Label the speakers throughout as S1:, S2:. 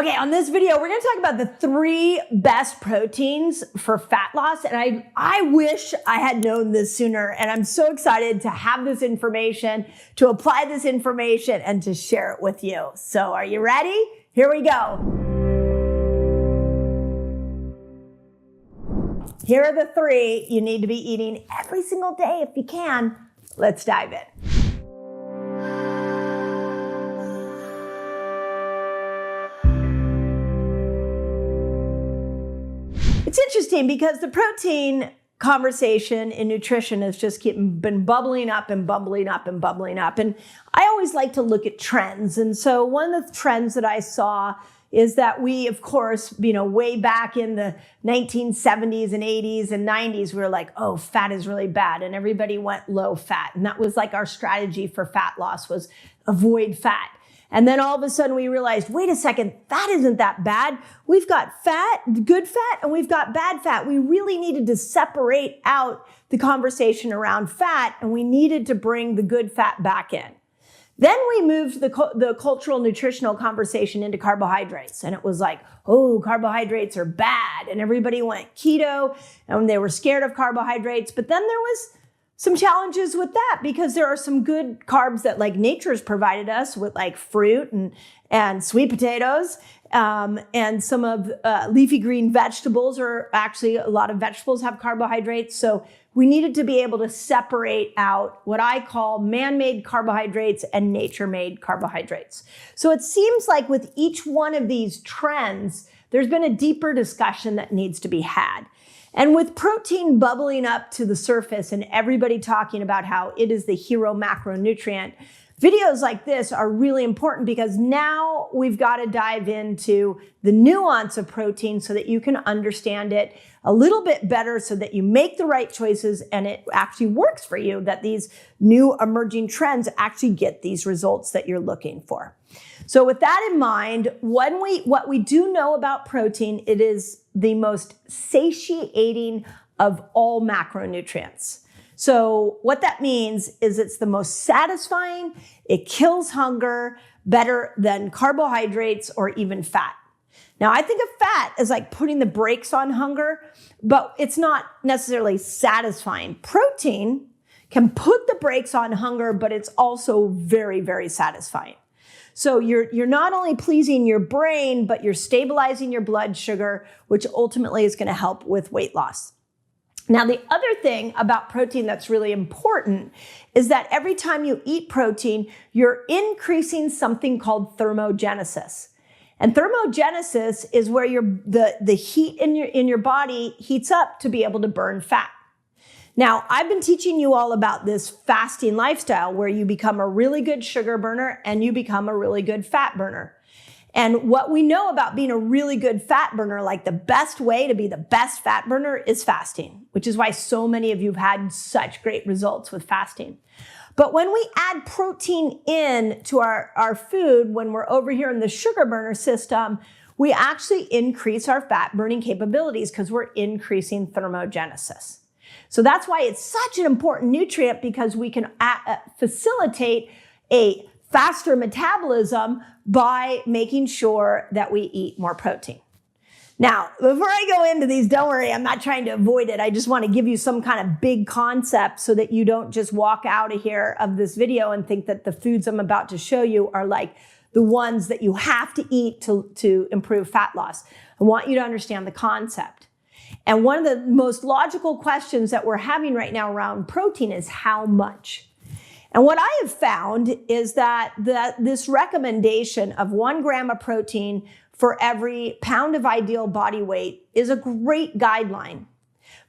S1: Okay, on this video, we're gonna talk about the 3 best proteins for fat loss. And I wish I had known this sooner. And I'm so excited to have this information, to apply this information, and to share it with you. So are you ready? Here we go. Here are the 3 you need to be eating every single day if you can. Let's dive in. It's interesting because the protein conversation in nutrition has just been bubbling up and bubbling up and bubbling up. And I always like to look at trends. And so one of the trends that I saw is that we, of course, way back in the 1970s and 80s and 90s, we were like, oh, fat is really bad. And everybody went low fat. And that was like our strategy for fat loss was avoid fat. And then all of a sudden we realized, wait a second, fat isn't that bad. We've got fat, good fat, and we've got bad fat. We really needed to separate out the conversation around fat, and we needed to bring the good fat back in. Then we moved the cultural nutritional conversation into carbohydrates. And it was like, oh, carbohydrates are bad. And everybody went keto, and they were scared of carbohydrates. But then there was some challenges with that because there are some good carbs that like nature's provided us with like fruit and sweet potatoes and some of leafy green vegetables, or actually a lot of vegetables have carbohydrates. So we needed to be able to separate out what I call man-made carbohydrates and nature-made carbohydrates. So it seems like with each one of these trends, there's been a deeper discussion that needs to be had. And with protein bubbling up to the surface and everybody talking about how it is the hero macronutrient, videos like this are really important because now we've got to dive into the nuance of protein so that you can understand it a little bit better so that you make the right choices and it actually works for you, that these new emerging trends actually get these results that you're looking for. So with that in mind, what we do know about protein, it is the most satiating of all macronutrients. So what that means is it's the most satisfying, it kills hunger better than carbohydrates or even fat. Now, I think of fat as like putting the brakes on hunger, but it's not necessarily satisfying. Protein can put the brakes on hunger, but it's also very, very satisfying. So you're not only pleasing your brain, but you're stabilizing your blood sugar, which ultimately is going to help with weight loss. Now, the other thing about protein that's really important is that every time you eat protein, you're increasing something called thermogenesis. And thermogenesis is where the heat in your body heats up to be able to burn fat. Now, I've been teaching you all about this fasting lifestyle where you become a really good sugar burner and you become a really good fat burner. And what we know about being a really good fat burner, like the best way to be the best fat burner is fasting, which is why so many of you have had such great results with fasting. But when we add protein in to our food, when we're over here in the sugar burner system, we actually increase our fat burning capabilities because we're increasing thermogenesis. So that's why it's such an important nutrient, because we can facilitate a faster metabolism by making sure that we eat more protein. Now, before I go into these, don't worry, I'm not trying to avoid it. I just want to give you some kind of big concept so that you don't just walk out of here of this video and think that the foods I'm about to show you are like the ones that you have to eat to improve fat loss. I want you to understand the concept. And one of the most logical questions that we're having right now around protein is how much? And what I have found is that this recommendation of 1 gram of protein for every pound of ideal body weight is a great guideline,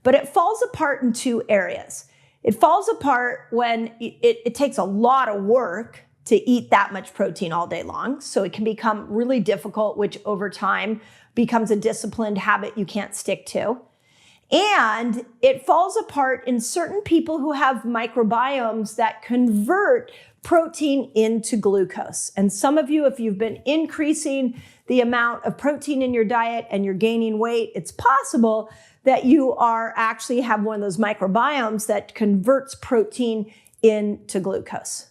S1: but it falls apart in 2 areas. It falls apart when it takes a lot of work to eat that much protein all day long. So it can become really difficult, which over time becomes a disciplined habit you can't stick to. And it falls apart in certain people who have microbiomes that convert protein into glucose. And some of you, if you've been increasing the amount of protein in your diet and you're gaining weight, it's possible that you are actually have one of those microbiomes that converts protein into glucose.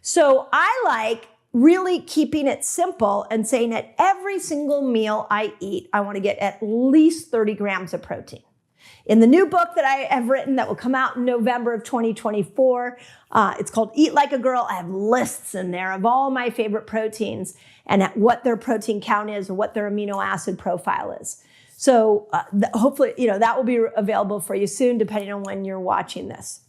S1: So I like really keeping it simple and saying at every single meal I eat, I want to get at least 30 grams of protein. In the new book that I have written that will come out in November of 2024, it's called Eat Like a Girl. I have lists in there of all my favorite proteins and what their protein count is and what their amino acid profile is. So hopefully, that will be available for you soon, depending on when you're watching this.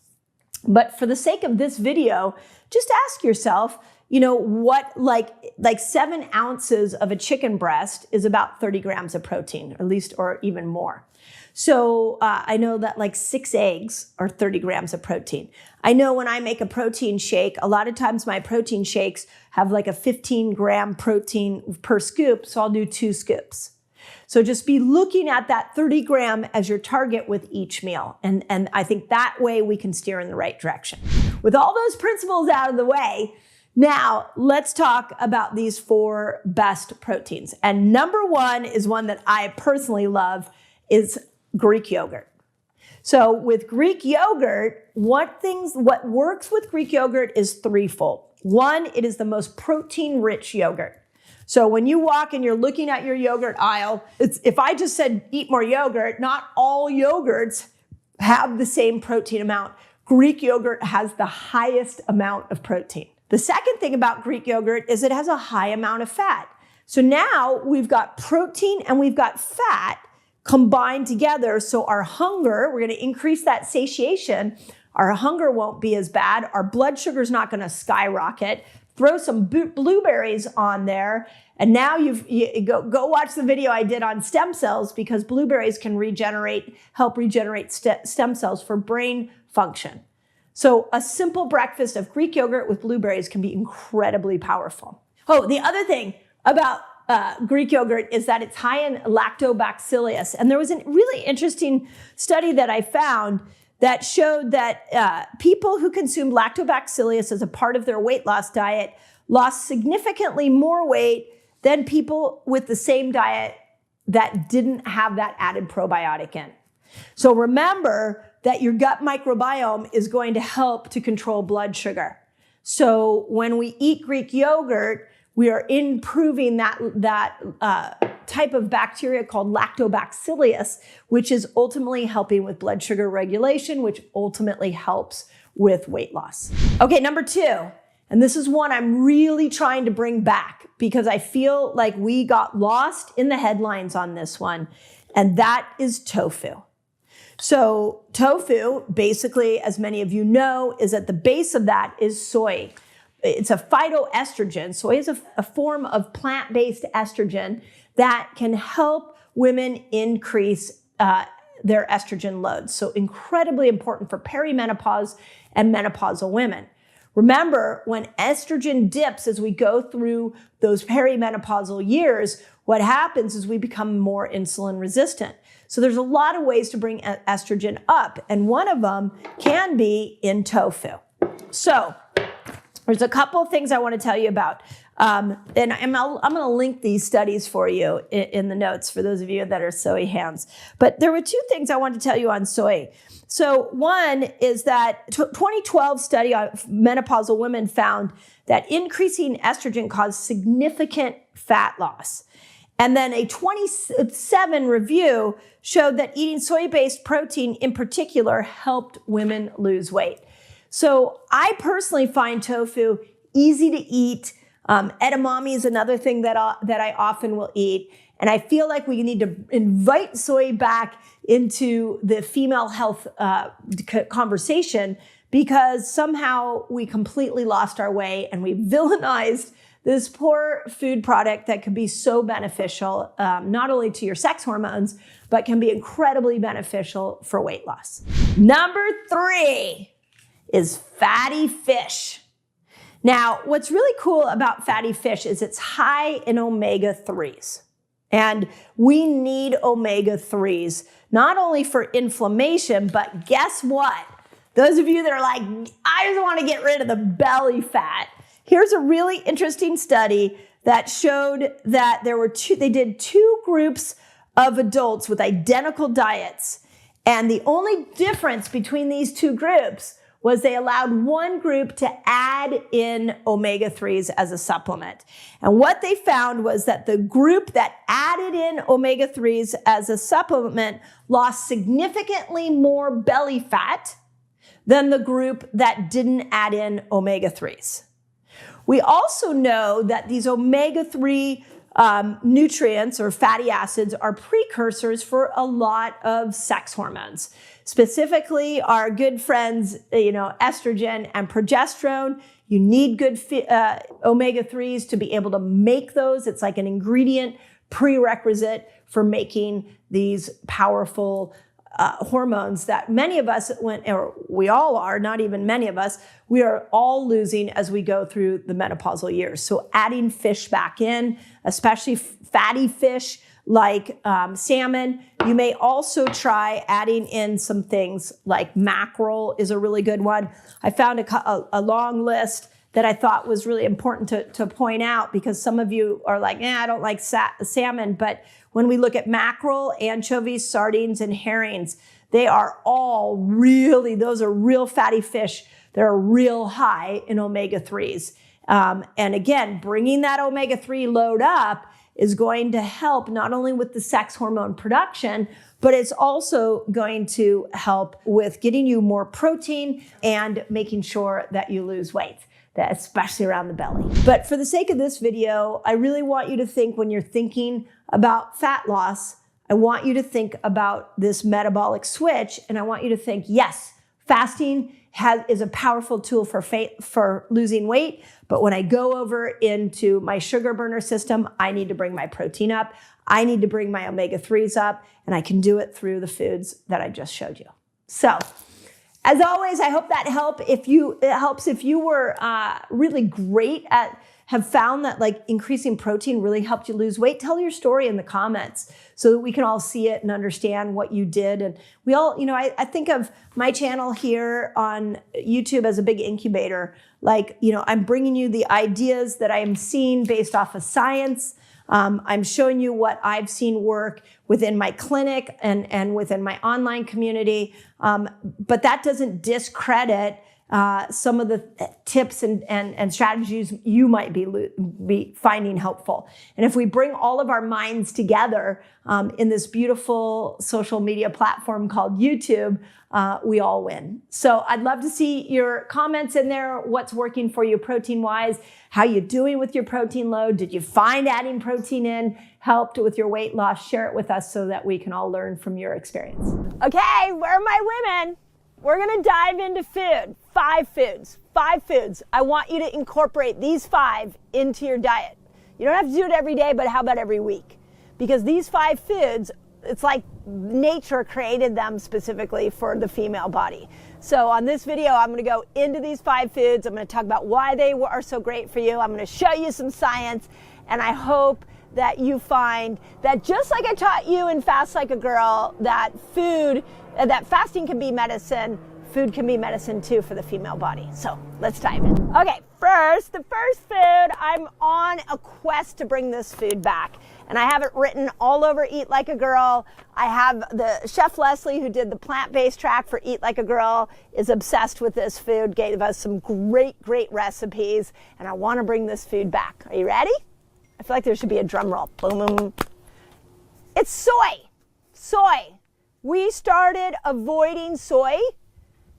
S1: But for the sake of this video, just ask yourself, what like 7 ounces of a chicken breast is about 30 grams of protein, at least, or even more. So I know that like 6 eggs are 30 grams of protein. I know when I make a protein shake, a lot of times my protein shakes have like a 15-gram protein per scoop, so I'll do 2 scoops. So just be looking at that 30 gram as your target with each meal. And I think that way we can steer in the right direction. With all those principles out of the way, now let's talk about these 4 best proteins. And number 1 is one that I personally love, is Greek yogurt. So with Greek yogurt, what works with Greek yogurt is threefold. 1, it is the most protein-rich yogurt. So when you walk and you're looking at your yogurt aisle, if I just said eat more yogurt, not all yogurts have the same protein amount. Greek yogurt has the highest amount of protein. The second thing about Greek yogurt is it has a high amount of fat. So now we've got protein and we've got fat combined together. So our hunger, we're going to increase that satiation. Our hunger won't be as bad. Our blood sugar is not going to skyrocket. Throw some blueberries on there. And now you go watch the video I did on stem cells, because blueberries can help regenerate stem cells for brain function. So a simple breakfast of Greek yogurt with blueberries can be incredibly powerful. Oh, the other thing about Greek yogurt is that it's high in lactobacillus. And there was a really interesting study that I found that showed that people who consumed lactobacillus as a part of their weight loss diet lost significantly more weight than people with the same diet that didn't have that added probiotic in. So remember that your gut microbiome is going to help to control blood sugar. So when we eat Greek yogurt, we are improving that type of bacteria called lactobacillus, which is ultimately helping with blood sugar regulation, which ultimately helps with weight loss. Okay, number 2, and this is one I'm really trying to bring back because I feel like we got lost in the headlines on this one, and that is tofu. So tofu, basically, as many of you know, is at the base of that is soy. It's a phytoestrogen. Soy is a form of plant-based estrogen that can help women increase their estrogen loads. So incredibly important for perimenopause and menopausal women. Remember, when estrogen dips as we go through those perimenopausal years, what happens is we become more insulin resistant. So there's a lot of ways to bring estrogen up, and one of them can be in tofu. So there's a couple of things I want to tell you about. And I'm going to link these studies for you in the notes for those of you that are soy hands. But there were 2 things I wanted to tell you on soy. So one is that 2012 study on menopausal women found that increasing estrogen caused significant fat loss. And then a 27 review showed that eating soy-based protein in particular helped women lose weight. So I personally find tofu easy to eat. Edamame is another thing that I often will eat. And I feel like we need to invite soy back into the female health conversation, because somehow we completely lost our way and we villainized this poor food product that could be so beneficial, not only to your sex hormones, but can be incredibly beneficial for weight loss. Number 3 is fatty fish. Now, what's really cool about fatty fish is it's high in omega-3s. And we need omega-3s, not only for inflammation, but guess what? Those of you that are like, I just want to get rid of the belly fat. Here's a really interesting study that showed that they did 2 groups of adults with identical diets. And the only difference between these 2 groups was they allowed one group to add in omega-3s as a supplement. And what they found was that the group that added in omega-3s as a supplement lost significantly more belly fat than the group that didn't add in omega-3s. We also know that these omega-3 nutrients or fatty acids are precursors for a lot of sex hormones. Specifically, our good friends, estrogen and progesterone. You need good omega-3s to be able to make those. It's like an ingredient prerequisite for making these powerful hormones that many of us, or we all are, not even many of us, we are all losing as we go through the menopausal years. So adding fish back in, especially fatty fish like salmon. You may also try adding in some things like mackerel is a really good one. I found a long list that I thought was really important to point out, because some of you are like, I don't like salmon, but when we look at mackerel, anchovies, sardines, and herrings, they are all those are real fatty fish. They're real high in omega-3s. And again, bringing that omega-3 load up is going to help not only with the sex hormone production, but it's also going to help with getting you more protein and making sure that you lose weight, especially around the belly. But for the sake of this video, I really want you to think, when you're thinking about fat loss, I want you to think about this metabolic switch, and I want you to think, yes, fasting is a powerful tool for losing weight, but when I go over into my sugar burner system, I need to bring my protein up, I need to bring my omega-3s up, and I can do it through the foods that I just showed you. So, as always, I hope that helps. If you were really great at, have found that like increasing protein really helped you lose weight, tell your story in the comments so that we can all see it and understand what you did. And we all, I think of my channel here on YouTube as a big incubator. Like, I'm bringing you the ideas that I am seeing based off of science. I'm showing you what I've seen work within my clinic and within my online community. But that doesn't discredit some of the tips and strategies you might be finding helpful. And if we bring all of our minds together in this beautiful social media platform called YouTube, we all win. So I'd love to see your comments in there. What's working for you protein-wise? How you doing with your protein load? Did you find adding protein in helped with your weight loss? Share it with us so that we can all learn from your experience. Okay, where are my women? We're gonna dive into food. 5 foods. I want you to incorporate these 5 into your diet. You don't have to do it every day, but how about every week? Because these 5 foods, it's like nature created them specifically for the female body. So on this video, I'm gonna go into these 5 foods. I'm gonna talk about why they are so great for you. I'm gonna show you some science, and I hope that you find that, just like I taught you in Fast Like a Girl, that that fasting can be medicine, food can be medicine too for the female body. So let's dive in. Okay, the first food, I'm on a quest to bring this food back. And I have it written all over Eat Like a Girl. I have the Chef Leslie, who did the plant-based track for Eat Like a Girl, is obsessed with this food, gave us some great recipes, and I want to bring this food back. Are you ready? I feel like there should be a drum roll. Boom, boom. It's soy. We started avoiding soy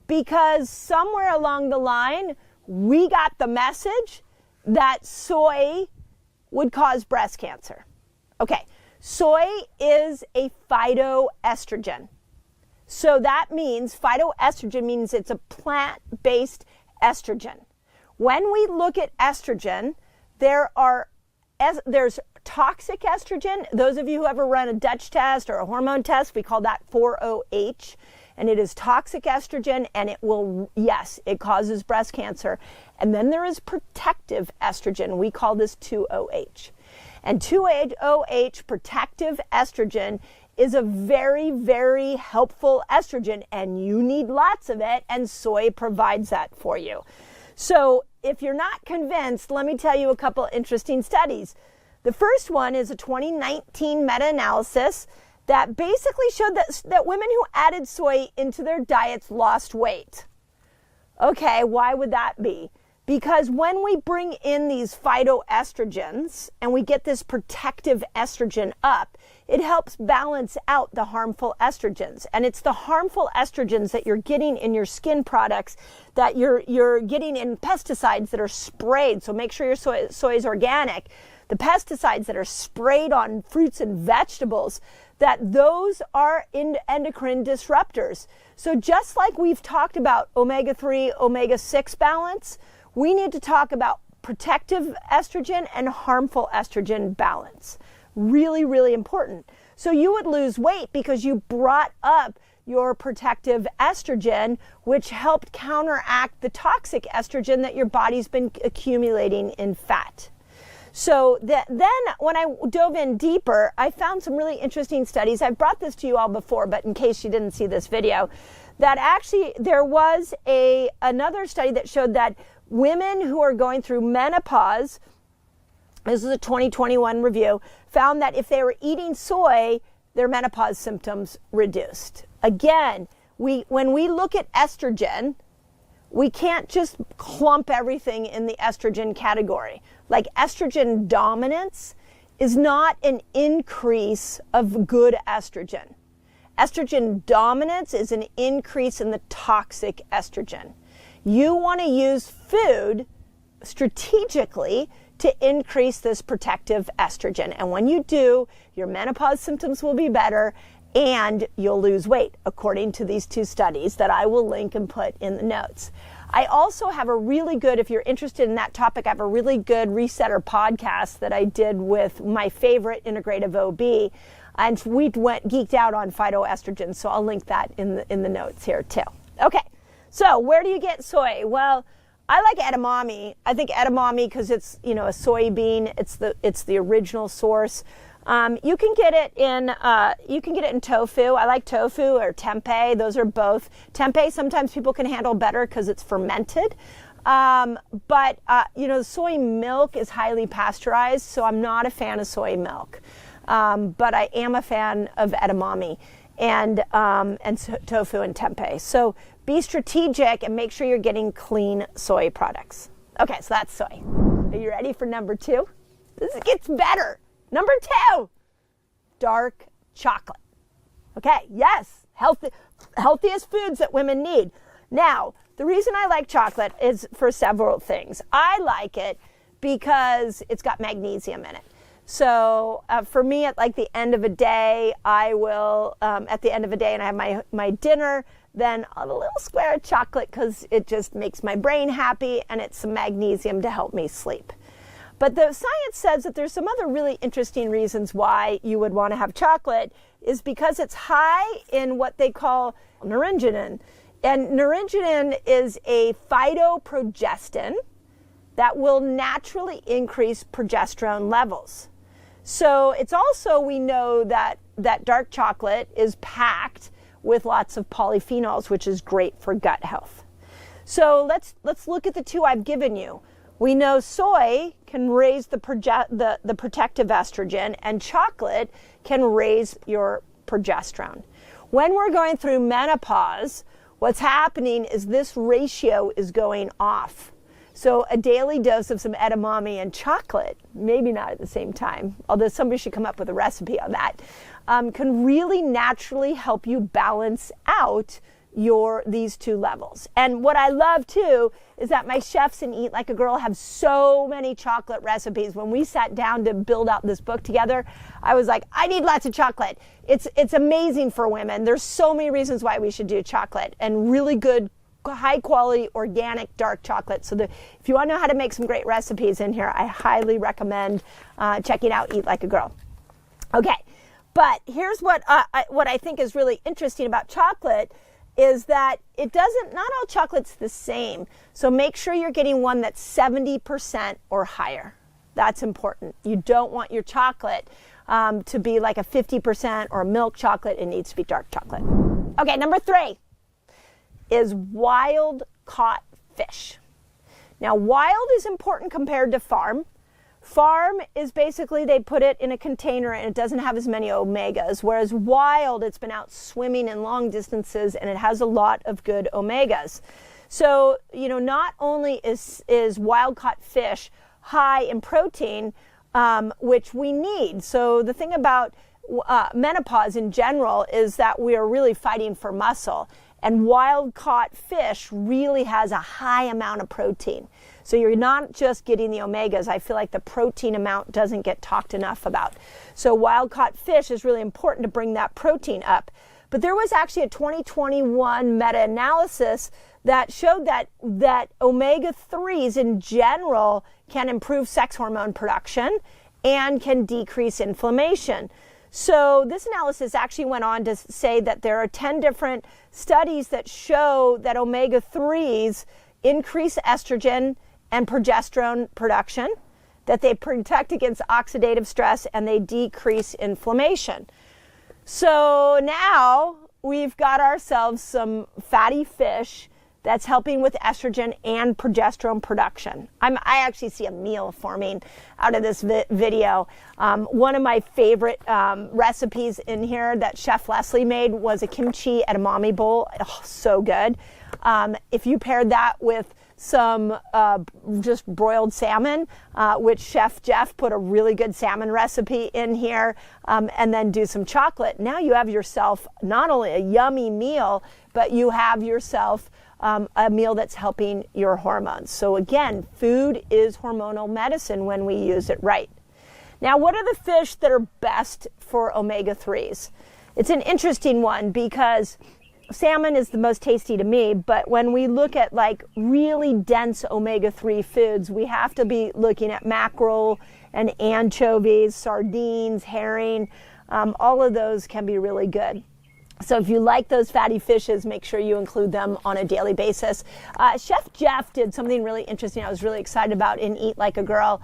S1: because somewhere along the line, we got the message that soy would cause breast cancer. Okay, soy is a phytoestrogen. So that means, phytoestrogen means it's a plant-based estrogen. When we look at estrogen, there's toxic estrogen. Those of you who ever run a Dutch test or a hormone test, we call that 4OH. And it is toxic estrogen, and it causes breast cancer. And then there is protective estrogen. We call this 2OH. And 2OH, protective estrogen, is a very, very helpful estrogen, and you need lots of it, and soy provides that for you. So if you're not convinced, let me tell you a couple interesting studies. The first one is a 2019 meta-analysis that basically showed that women who added soy into their diets lost weight. Okay, why would that be? Because when we bring in these phytoestrogens and we get this protective estrogen up, it helps balance out the harmful estrogens. And it's the harmful estrogens that you're getting in your skin products, that you're getting in pesticides that are sprayed. So make sure your soy is organic. The pesticides that are sprayed on fruits and vegetables, that those are endocrine disruptors. So just like we've talked about omega-3, omega-6 balance, we need to talk about protective estrogen and harmful estrogen balance. Really, really important. So you would lose weight because you brought up your protective estrogen, which helped counteract the toxic estrogen that your body's been accumulating in fat. So then when I dove in deeper, I found some really interesting studies. I've brought this to you all before, but in case you didn't see this video, that actually there was another study that showed that women who are going through menopause, this is a 2021 review, found that if they were eating soy, their menopause symptoms reduced. Again, when we look at estrogen, we can't just clump everything in the estrogen category. Like estrogen dominance is not an increase of good estrogen. Estrogen dominance is an increase in the toxic estrogen. You want to use food strategically to increase this protective estrogen. And when you do, your menopause symptoms will be better and you'll lose weight, according to these two studies that I will link and put in the notes. I also have a really good, if you're interested in that topic, I have a really good Resetter podcast that I did with my favorite integrative OB. And we went geeked out on phytoestrogens, so I'll link that in the notes here too. Okay, so where do you get soy? Well, I like edamame. I think edamame because it's a soybean. It's the original source. You can get it in tofu. I like tofu or tempeh. Those are both. Tempeh sometimes people can handle better because it's fermented. But soy milk is highly pasteurized, so I'm not a fan of soy milk. But I am a fan of edamame and tofu and tempeh. So be strategic and make sure you're getting clean soy products. Okay, so that's soy. Are you ready for number 2? This gets better. Number 2, dark chocolate. Okay, yes, healthiest foods that women need. Now, the reason I like chocolate is for several things. I like it because it's got magnesium in it. So for me, at like the end of a day, I will, at the end of a day and I have my dinner, then a little square of chocolate because it just makes my brain happy and it's some magnesium to help me sleep. But the science says that there's some other really interesting reasons why you would want to have chocolate is because it's high in what they call naringenin. And naringenin is a phytoprogestin that will naturally increase progesterone levels. So it's also, we know that dark chocolate is packed with lots of polyphenols, which is great for gut health. So let's look at the two I've given you. We know soy can raise the protective estrogen and chocolate can raise your progesterone. When we're going through menopause, what's happening is this ratio is going off. So a daily dose of some edamame and chocolate, maybe not at the same time, although somebody should come up with a recipe on that, can really naturally help you balance out these two levels. And what I love too is that my chefs in Eat Like a Girl have so many chocolate recipes. When we sat down to build out this book together, I was like, I need lots of chocolate. It's amazing for women. There's so many reasons why we should do chocolate, and really good, high quality, organic dark chocolate. So if you want to know how to make some great recipes in here, I highly recommend checking out Eat Like a Girl. Okay, but here's what I think is really interesting about chocolate is that not all chocolate's the same. So make sure you're getting one that's 70% or higher. That's important. You don't want your chocolate to be like a 50% or milk chocolate. It needs to be dark chocolate. Okay, number 3 is wild caught fish. Now, wild is important compared to farm. Farm is basically they put it in a container and it doesn't have as many omegas, whereas wild, it's been out swimming in long distances and it has a lot of good omegas. So, not only is wild-caught fish high in protein, which we need. So the thing about menopause in general is that we are really fighting for muscle. And wild-caught fish really has a high amount of protein. So you're not just getting the omegas. I feel like the protein amount doesn't get talked enough about. So wild-caught fish is really important to bring that protein up. But there was actually a 2021 meta-analysis that showed that omega-3s in general can improve sex hormone production and can decrease inflammation. So this analysis actually went on to say that there are 10 different studies that show that omega-3s increase estrogen and progesterone production, that they protect against oxidative stress, and they decrease inflammation. So now we've got ourselves some fatty fish that's helping with estrogen and progesterone production. I actually see a meal forming out of this video. One of my favorite recipes in here that Chef Leslie made was a kimchi edamame bowl. Oh, so good. If you paired that with some just broiled salmon, which Chef Jeff put a really good salmon recipe in here, and then do some chocolate. Now you have yourself not only a yummy meal, but you have yourself a meal that's helping your hormones. So again, food is hormonal medicine when we use it right. Now, what are the fish that are best for omega-3s? It's an interesting one because salmon is the most tasty to me, but when we look at like really dense omega-3 foods, we have to be looking at mackerel and anchovies, sardines, herring. All of those can be really good. So if you like those fatty fishes, make sure you include them on a daily basis. Chef Jeff did something really interesting I was really excited about in Eat Like a Girl.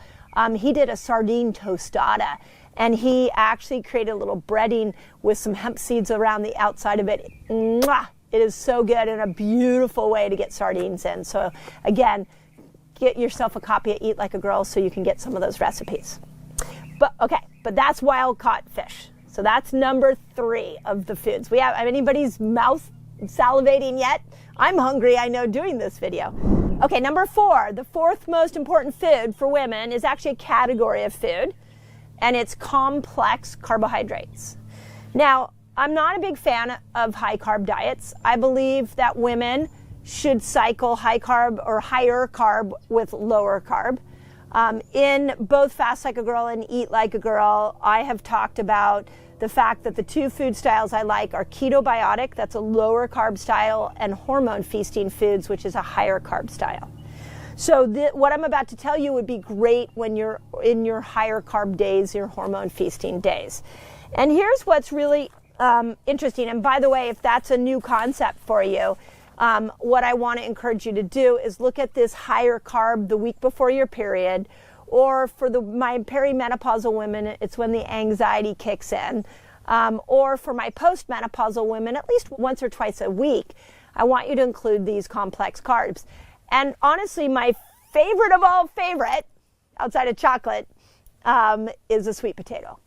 S1: He did a sardine tostada, and he actually created a little breading with some hemp seeds around the outside of it. Mwah! It is so good and a beautiful way to get sardines in. So again, get yourself a copy of Eat Like a Girl so you can get some of those recipes. But that's wild-caught fish. So that's number 3 of the foods. We have anybody's mouth salivating yet? I'm hungry, I know, doing this video. Okay, number 4, the 4th most important food for women is actually a category of food, and it's complex carbohydrates. Now, I'm not a big fan of high carb diets. I believe that women should cycle high carb or higher carb with lower carb. In both Fast Like a Girl and Eat Like a Girl, I have talked about the fact that the 2 food styles I like are ketobiotic, that's a lower carb style, and hormone feasting foods, which is a higher carb style. So what I'm about to tell you would be great when you're in your higher carb days, your hormone feasting days. And here's what's really interesting. And by the way, if that's a new concept for you, what I want to encourage you to do is look at this higher carb the week before your period, or for my perimenopausal women, it's when the anxiety kicks in, or for my postmenopausal women, at least once or twice a week, I want you to include these complex carbs. And honestly, my favorite of all favorite, outside of chocolate, is a sweet potato.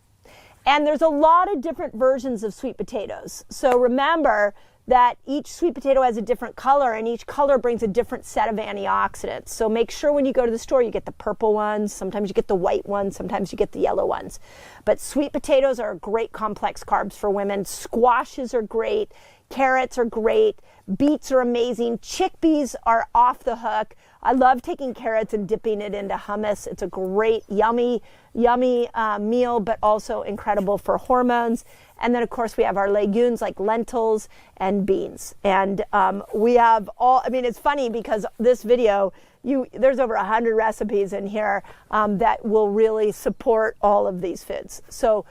S1: And there's a lot of different versions of sweet potatoes. So remember that each sweet potato has a different color, and each color brings a different set of antioxidants. So make sure when you go to the store, you get the purple ones. Sometimes you get the white ones. Sometimes you get the yellow ones. But sweet potatoes are great complex carbs for women. Squashes are great. Carrots are great. Beets are amazing. Chickpeas are off the hook. I love taking carrots and dipping it into hummus. It's a great, yummy meal, but also incredible for hormones. And then, of course, we have our legumes like lentils and beans. And we have it's funny because this video, there's over 100 recipes in here that will really support all of these foods. So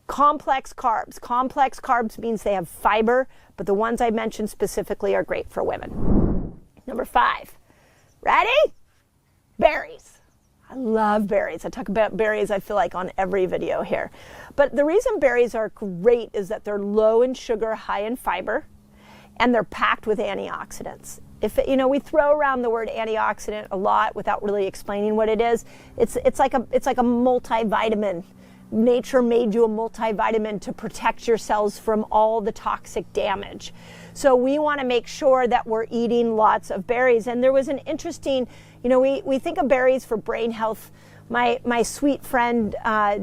S1: complex carbs. Complex carbs means they have fiber, but the ones I mentioned specifically are great for women. Number 5. Ready? Berries. I love berries. I talk about berries, I feel like, on every video here. But the reason berries are great is that they're low in sugar, high in fiber, and they're packed with antioxidants. We throw around the word antioxidant a lot without really explaining what it is. It's like a multivitamin. nature made you a multivitamin to protect your cells from all the toxic damage. So we want to make sure that we're eating lots of berries. And there was an interesting, we think of berries for brain health. My sweet friend,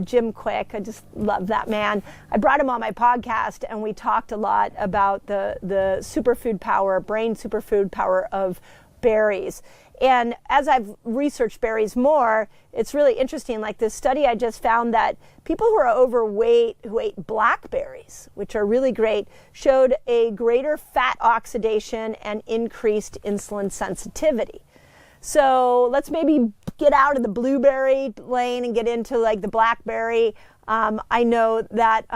S1: Jim Quick, I just love that man. I brought him on my podcast and we talked a lot about the superfood power, brain superfood power of berries. And as I've researched berries more, it's really interesting. Like this study I just found that people who are overweight who ate blackberries, which are really great, showed a greater fat oxidation and increased insulin sensitivity. So let's maybe get out of the blueberry lane and get into like the blackberry. I know that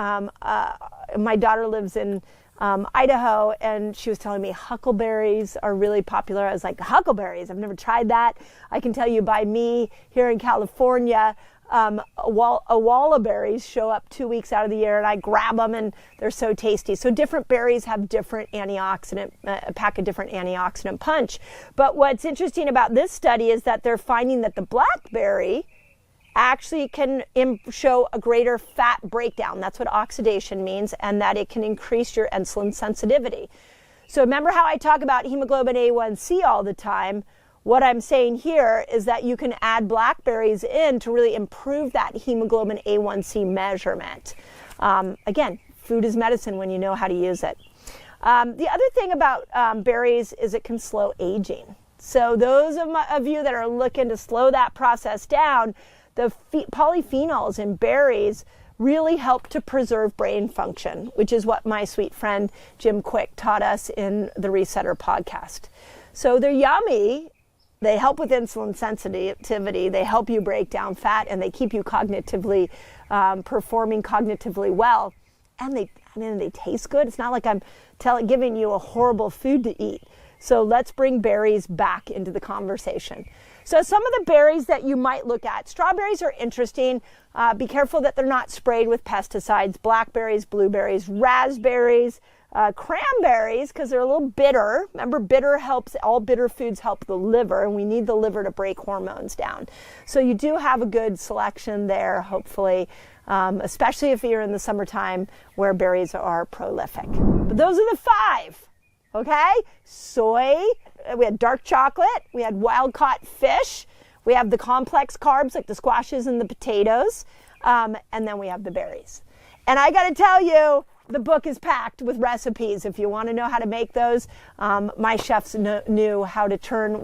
S1: my daughter lives in Idaho, and she was telling me huckleberries are really popular. I was like, huckleberries? I've never tried that. I can tell you by me here in California, a wall of berries show up 2 weeks out of the year, and I grab them, and they're so tasty. So different berries have different pack a different antioxidant punch. But what's interesting about this study is that they're finding that the blackberry actually can show a greater fat breakdown. That's what oxidation means, and that it can increase your insulin sensitivity. So remember how I talk about hemoglobin A1C all the time? What I'm saying here is that you can add blackberries in to really improve that hemoglobin A1C measurement. Again, food is medicine when you know how to use it. The other thing about berries is it can slow aging. So those of you that are looking to slow that process down, the polyphenols in berries really help to preserve brain function, which is what my sweet friend Jim Quick taught us in the Resetter podcast. So they're yummy. They help with insulin sensitivity. They help you break down fat, and they keep you cognitively performing cognitively well. And they taste good. It's not like I'm giving you a horrible food to eat. So let's bring berries back into the conversation. So some of the berries that you might look at, strawberries are interesting. Be careful that they're not sprayed with pesticides. Blackberries, blueberries, raspberries, cranberries, because they're a little bitter. Remember, all bitter foods help the liver, and we need the liver to break hormones down. So you do have a good selection there, hopefully, especially if you're in the summertime where berries are prolific. But those are the 5. Okay, soy, we had dark chocolate, we had wild-caught fish, we have the complex carbs like the squashes and the potatoes, and then we have the berries. And I got to tell you, the book is packed with recipes. If you want to know how to make those, my chefs knew how to turn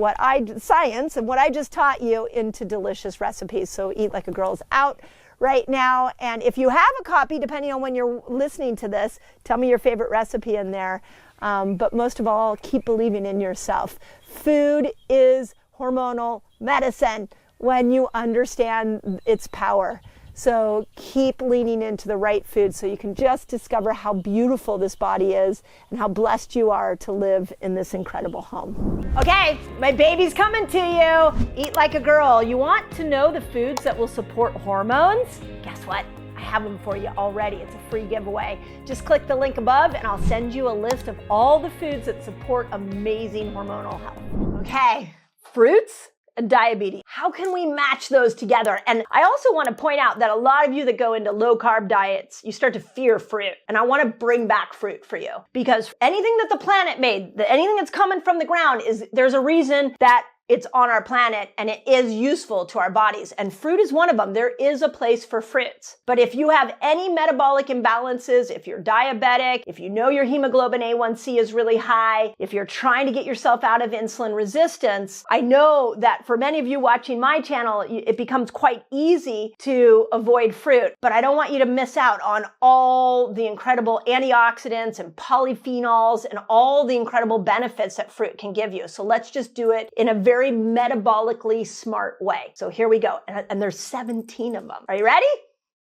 S1: science and what I just taught you into delicious recipes. So Eat Like a Girl's out right now. And if you have a copy, depending on when you're listening to this, tell me your favorite recipe in there. But most of all, keep believing in yourself. Food is hormonal medicine when you understand its power. So keep leaning into the right food so you can just discover how beautiful this body is and how blessed you are to live in this incredible home. Okay, my baby's coming to you. Eat like a girl. You want to know the foods that will support hormones? Guess what? I have them for you already. It's a free giveaway. Just click the link above and I'll send you a list of all the foods that support amazing hormonal health. Okay, fruits and diabetes. How can we match those together? And I also want to point out that a lot of you that go into low carb diets, you start to fear fruit. And I want to bring back fruit for you, because anything that the planet made, anything that's coming from the ground, there's a reason that it's on our planet and it is useful to our bodies. And fruit is one of them. There is a place for fruits. But if you have any metabolic imbalances, if you're diabetic, if you know your hemoglobin A1C is really high, if you're trying to get yourself out of insulin resistance, I know that for many of you watching my channel, it becomes quite easy to avoid fruit. But I don't want you to miss out on all the incredible antioxidants and polyphenols and all the incredible benefits that fruit can give you. So let's just do it in a very metabolically smart way. So here we go. And there's 17 of them. Are you ready?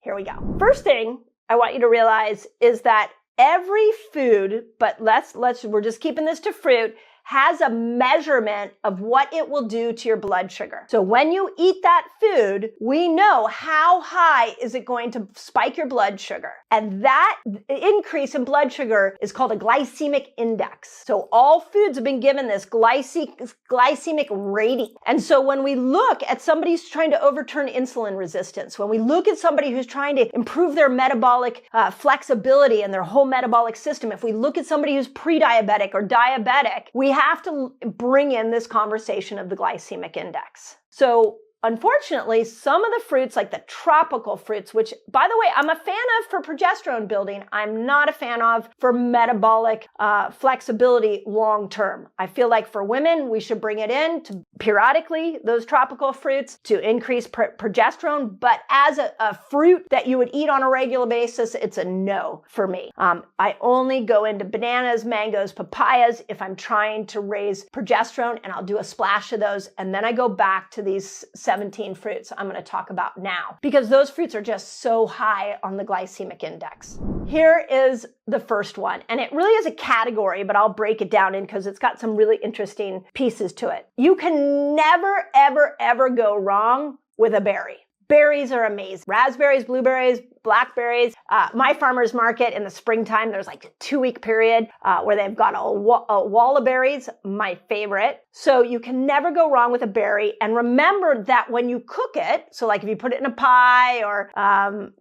S1: Here we go. First thing I want you to realize is that every food, but we're just keeping this to fruit, has a measurement of what it will do to your blood sugar. So when you eat that food, we know how high is it going to spike your blood sugar. And that increase in blood sugar is called a glycemic index. So all foods have been given this glycemic rating. And so when we look at somebody who's trying to overturn insulin resistance, when we look at somebody who's trying to improve their metabolic flexibility and their whole metabolic system, if we look at somebody who's pre-diabetic or diabetic, we have to bring in this conversation of the glycemic index. So unfortunately, some of the fruits, like the tropical fruits, which, by the way, I'm a fan of for progesterone building, I'm not a fan of for metabolic flexibility long term. I feel like for women, we should bring it in to periodically, those tropical fruits, to increase progesterone. But as a fruit that you would eat on a regular basis, it's a no for me. I only go into bananas, mangoes, papayas if I'm trying to raise progesterone, and I'll do a splash of those. And then I go back to these 17 fruits I'm going to talk about now, because those fruits are just so high on the glycemic index. Here is the first one, and it really is a category, but I'll break it down in because it's got some really interesting pieces to it. You can never, ever, ever go wrong with a berry. Berries are amazing. Raspberries, blueberries, blackberries. My farmer's market in the springtime, there's like a 2-week period where they've got a wall of berries, my favorite. So you can never go wrong with a berry. And remember that when you cook it, so like if you put it in a pie or,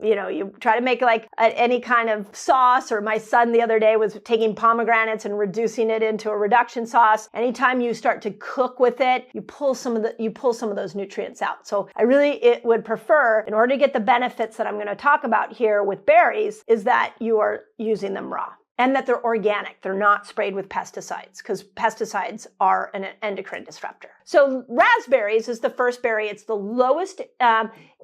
S1: you try to make like any kind of sauce, or my son the other day was taking pomegranates and reducing it into a reduction sauce. Anytime you start to cook with it, you pull some of those nutrients out. So I would prefer, in order to get the benefits that I'm going to talk about here with berries, is that you are using them raw and that they're organic. They're not sprayed with pesticides, because pesticides are an endocrine disruptor. So raspberries is the first berry. It's the lowest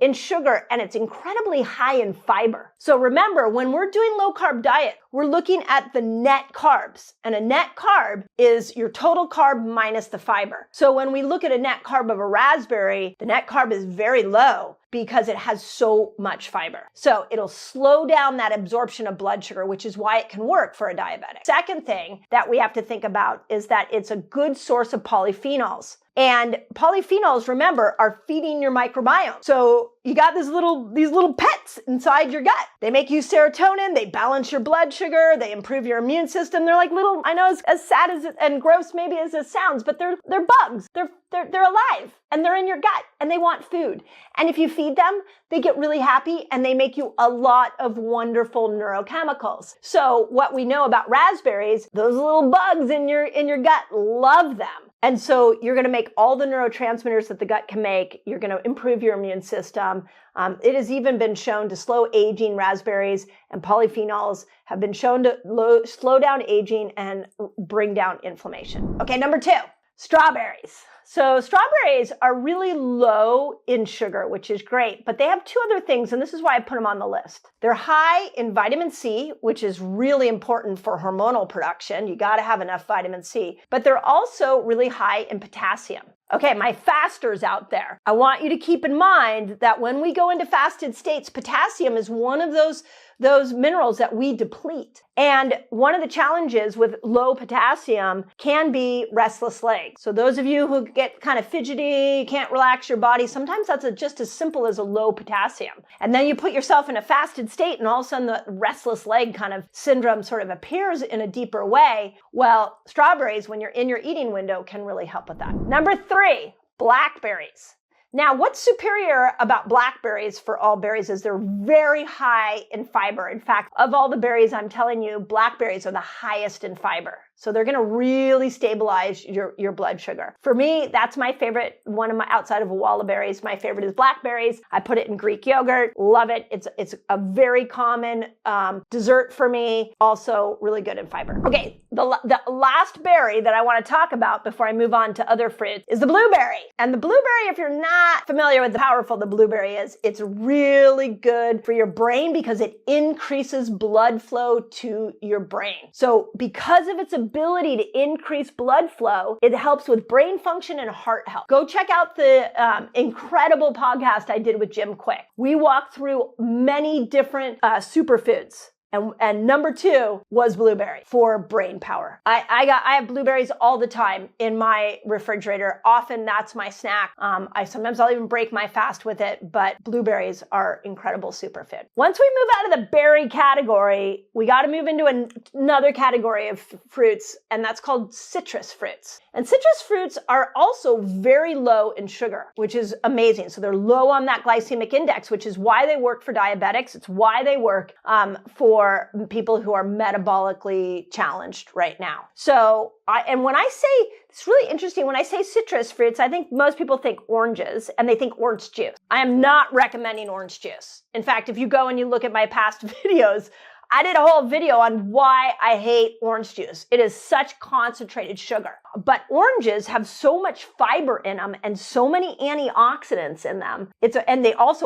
S1: in sugar, and it's incredibly high in fiber. So remember, when we're doing low carb diet, we're looking at the net carbs, and a net carb is your total carb minus the fiber. So when we look at a net carb of a raspberry, the net carb is very low because it has so much fiber. So it'll slow down that absorption of blood sugar, which is why it can work for a diabetic. Second thing that we have to think about is that it's a good source of polyphenols. And polyphenols, remember, are feeding your microbiome. So you got these little pets inside your gut. They make you serotonin, they balance your blood sugar, they improve your immune system. They're like little, I know as sad as and gross maybe as it sounds, but they're bugs. They're alive, and they're in your gut, and they want food. And if you feed them, they get really happy, and they make you a lot of wonderful neurochemicals. So what we know about raspberries, those little bugs in your gut love them. And so you're going to make all the neurotransmitters that the gut can make. You're going to improve your immune system. It has even been shown to slow aging. Raspberries and polyphenols have been shown to slow down aging and bring down inflammation. Okay, number 2, strawberries. So strawberries are really low in sugar, which is great, but they have 2 other things, and this is why I put them on the list. They're high in vitamin C, which is really important for hormonal production. You got to have enough vitamin C, but they're also really high in potassium. Okay, my fasters out there, I want you to keep in mind that when we go into fasted states, potassium is one of those minerals that we deplete. And one of the challenges with low potassium can be restless legs. So those of you who get kind of fidgety, can't relax your body, sometimes that's just as simple as a low potassium. And then you put yourself in a fasted state, and all of a sudden the restless leg kind of syndrome sort of appears in a deeper way. Well, strawberries, when you're in your eating window, can really help with that. Number 3, blackberries. Now, what's superior about blackberries for all berries is they're very high in fiber. In fact, of all the berries, I'm telling you, blackberries are the highest in fiber. So they're going to really stabilize your blood sugar. For me, that's my favorite. Outside of a wall of berries, my favorite is blackberries. I put it in Greek yogurt. Love it. It's a very common dessert for me. Also really good in fiber. Okay, the last berry that I want to talk about before I move on to other fruits is the blueberry. And the blueberry, if you're not familiar with how powerful the blueberry is, it's really good for your brain because it increases blood flow to your brain. So because of its ability to increase blood flow, it helps with brain function and heart health. Go check out the incredible podcast I did with Jim Quick. We walked through many different superfoods And number 2 was blueberry for brain power. I have blueberries all the time in my refrigerator. Often that's my snack. Sometimes I'll even break my fast with it, but blueberries are incredible superfood. Once we move out of the berry category, we got to move into another category of fruits, and that's called citrus fruits. And citrus fruits are also very low in sugar, which is amazing. So they're low on that glycemic index, which is why they work for diabetics. It's why they work for people who are metabolically challenged right now. So, when I say, it's really interesting, when I say citrus fruits, I think most people think oranges and they think orange juice. I am not recommending orange juice. In fact, if you go and you look at my past videos, I did a whole video on why I hate orange juice. It is such concentrated sugar. But oranges have so much fiber in them and so many antioxidants in them.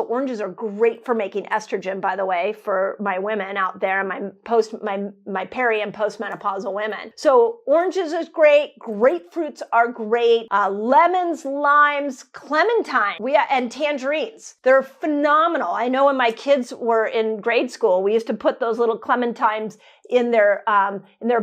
S1: Oranges are great for making estrogen, by the way, for my women out there, my peri and postmenopausal women. So oranges is great. Grapefruits are great. Lemons, limes, clementine, and tangerines. They're phenomenal. I know when my kids were in grade school, we used to put those little clementines in their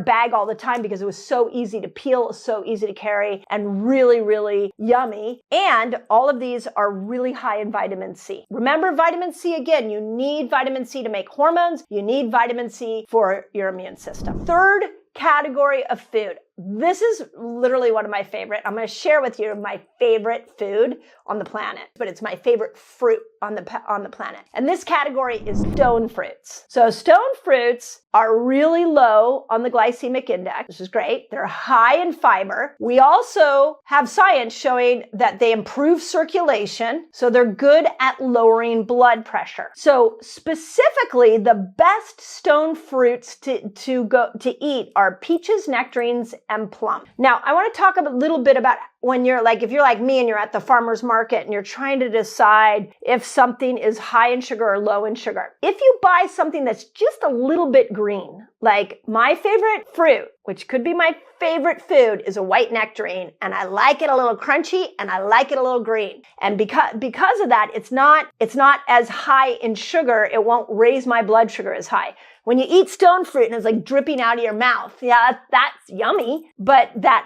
S1: bag all the time because it was so easy to peel, so easy to carry, and really, really yummy. And all of these are really high in vitamin C. Remember vitamin C again, you need vitamin C to make hormones. You need vitamin C for your immune system. Third category of food. This is literally one of my favorite. I'm going to share with you my favorite food on the planet, but it's my favorite fruit on the planet. And this category is stone fruits. So stone fruits are really low on the glycemic index, which is great. They're high in fiber. We also have science showing that they improve circulation, so they're good at lowering blood pressure. So specifically, the best stone fruits to eat are peaches, nectarines, and plum. Now, I want to talk a little bit about when if you're like me and you're at the farmer's market and you're trying to decide if something is high in sugar or low in sugar. If you buy something that's just a little bit green, like my favorite fruit, which could be my favorite food, is a white nectarine, and I like it a little crunchy and I like it a little green. And because of that, it's not as high in sugar. It won't raise my blood sugar as high. When you eat stone fruit and it's like dripping out of your mouth, yeah, that's yummy. But the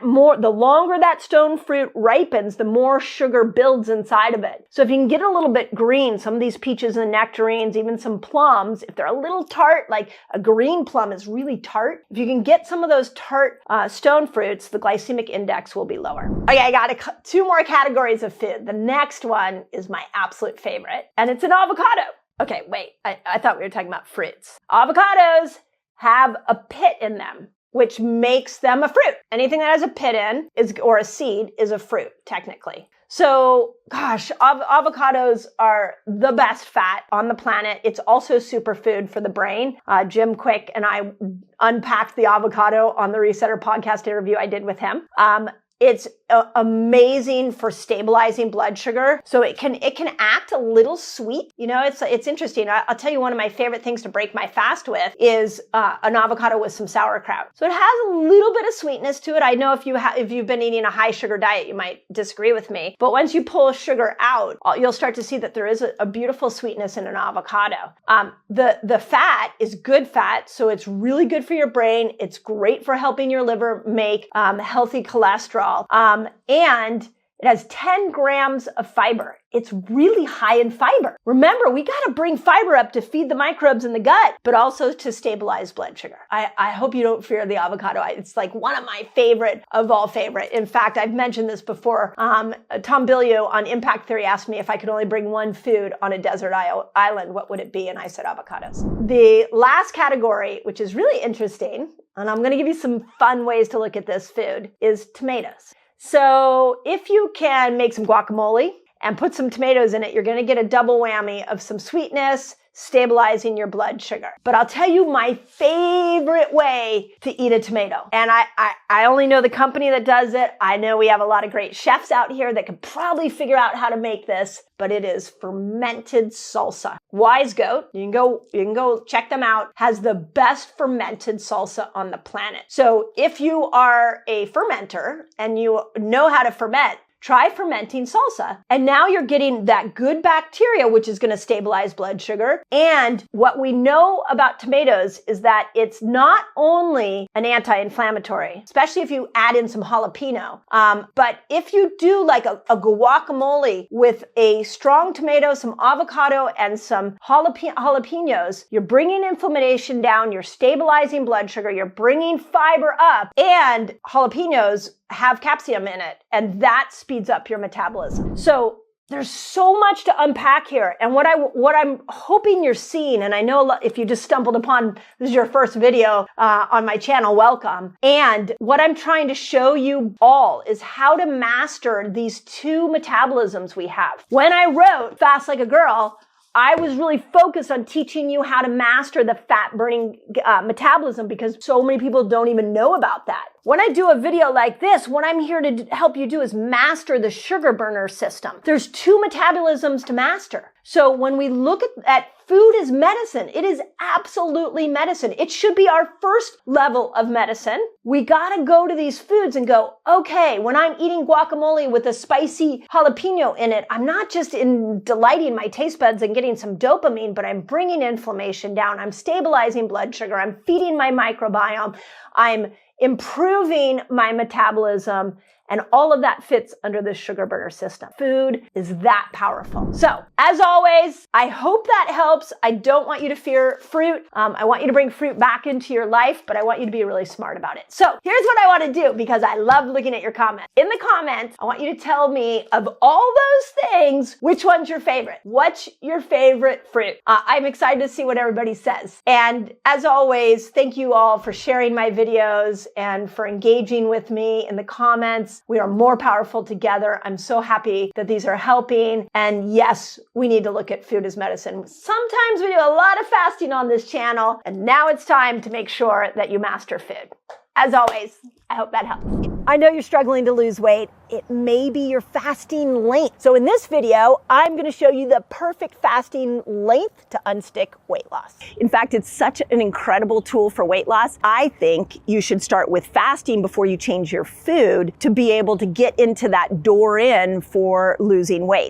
S1: longer that stone fruit ripens, the more sugar builds inside of it. So if you can get a little bit green, some of these peaches and nectarines, even some plums, if they're a little tart, like a green plum is really tart, if you can get some of those tart stone fruits, the glycemic index will be lower. Okay, I got 2 more categories of food. The next one is my absolute favorite, and it's an avocado. Okay, wait, I thought we were talking about fruits. Avocados have a pit in them, which makes them a fruit. Anything that has a pit or a seed is a fruit, technically. So, gosh, avocados are the best fat on the planet. It's also superfood for the brain. Jim Quick and I unpacked the avocado on the Resetter podcast interview I did with him. It's amazing for stabilizing blood sugar. So it can act a little sweet. You know, it's interesting. I'll tell you, one of my favorite things to break my fast with is an avocado with some sauerkraut. So it has a little bit of sweetness to it. I know if you've been eating a high sugar diet, you might disagree with me. But once you pull sugar out, you'll start to see that there is a beautiful sweetness in an avocado. The fat is good fat, so it's really good for your brain. It's great for helping your liver make healthy cholesterol. And it has 10 grams of fiber. It's really high in fiber. Remember, we got to bring fiber up to feed the microbes in the gut, but also to stabilize blood sugar. I hope you don't fear the avocado. It's like one of my favorite of all favorite. In fact, I've mentioned this before. Tom Bilyeu on Impact Theory asked me if I could only bring one food on a desert island, what would it be? And I said avocados. The last category, which is really interesting, and I'm going to give you some fun ways to look at this food, is tomatoes. So if you can make some guacamole and put some tomatoes in it, you're going to get a double whammy of some sweetness, stabilizing your blood sugar. But I'll tell you my favorite way to eat a tomato. And I only know the company that does it. I know we have a lot of great chefs out here that could probably figure out how to make this, but it is fermented salsa. Wise Goat, you can go check them out, has the best fermented salsa on the planet. So if you are a fermenter and you know how to ferment, try fermenting salsa. And now you're getting that good bacteria, which is going to stabilize blood sugar. And what we know about tomatoes is that it's not only an anti-inflammatory, especially if you add in some jalapeno. But if you do like a guacamole with a strong tomato, some avocado, and some jalapenos, you're bringing inflammation down, you're stabilizing blood sugar, you're bringing fiber up, and jalapenos have capsaicin in it, and that speeds up your metabolism. So there's so much to unpack here. And what I'm hoping you're seeing, and I know if you just stumbled upon, this is your first video on my channel, welcome. And what I'm trying to show you all is how to master these two metabolisms we have. When I wrote Fast Like a Girl, I was really focused on teaching you how to master the fat burning metabolism, because so many people don't even know about that. When I do a video like this, what I'm here to help you do is master the sugar burner system. There's two metabolisms to master. So when we look at food as medicine, it is absolutely medicine. It should be our first level of medicine. We gotta go to these foods and go, okay, when I'm eating guacamole with a spicy jalapeno in it, I'm not just delighting my taste buds and getting some dopamine, but I'm bringing inflammation down. I'm stabilizing blood sugar. I'm feeding my microbiome. I'm improving my metabolism, and all of that fits under the sugar burner system. Food is that powerful. So, as always, I hope that helps. I don't want you to fear fruit. I want you to bring fruit back into your life, but I want you to be really smart about it. So, here's what I want to do, because I love looking at your comments. In the comments, I want you to tell me, of all those things, which one's your favorite? What's your favorite fruit? I'm excited to see what everybody says. And as always, thank you all for sharing my videos and for engaging with me in the comments. We are more powerful together. I'm so happy that these are helping. And yes, we need to look at food as medicine. Sometimes we do a lot of fasting on this channel, and now it's time to make sure that you master food. As always, I hope that helps. I know you're struggling to lose weight. It may be your fasting length. So in this video, I'm going to show you the perfect fasting length to unstick weight loss. In fact, it's such an incredible tool for weight loss. I think you should start with fasting before you change your food to be able to get into that door in for losing weight.